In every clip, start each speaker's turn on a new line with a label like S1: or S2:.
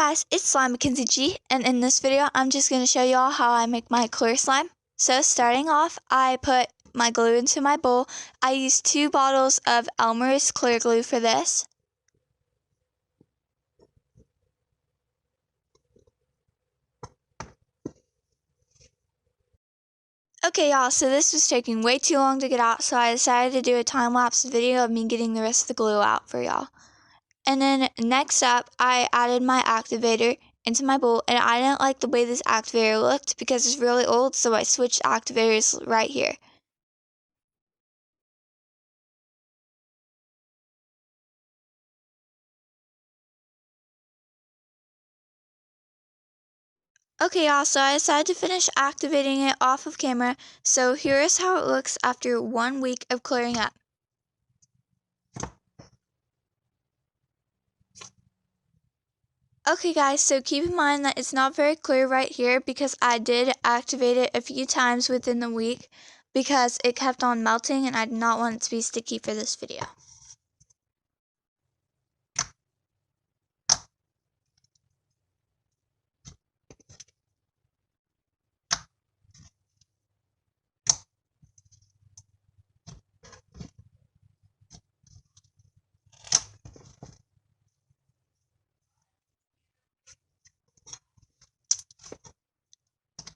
S1: guys, it's slimebykenzieg, and in this video I'm just going to show y'all how I make my clear slime. So starting off, I put my glue into my bowl. I used 2 bottles of Elmer's clear glue for this. Okay y'all, so this was taking way too long to get out, so I decided to do a time-lapse video of me getting the rest of the glue out for y'all. And then next up, I added my activator into my bowl, and I didn't like the way this activator looked because it's really old, so I switched activators right here. Okay y'all, so I decided to finish activating it off of camera, so here is how it looks after 1 week of clearing up. Okay guys, so keep in mind that it's not very clear right here because I did activate it a few times within the week because it kept on melting and I did not want it to be sticky for this video.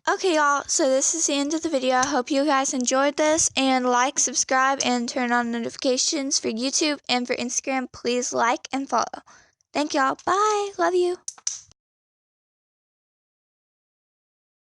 S1: Okay y'all, so this is the end of the video. I hope you guys enjoyed this, and like, subscribe, and turn on notifications for YouTube and for Instagram. Please like and follow. Thank y'all. Bye. Love you.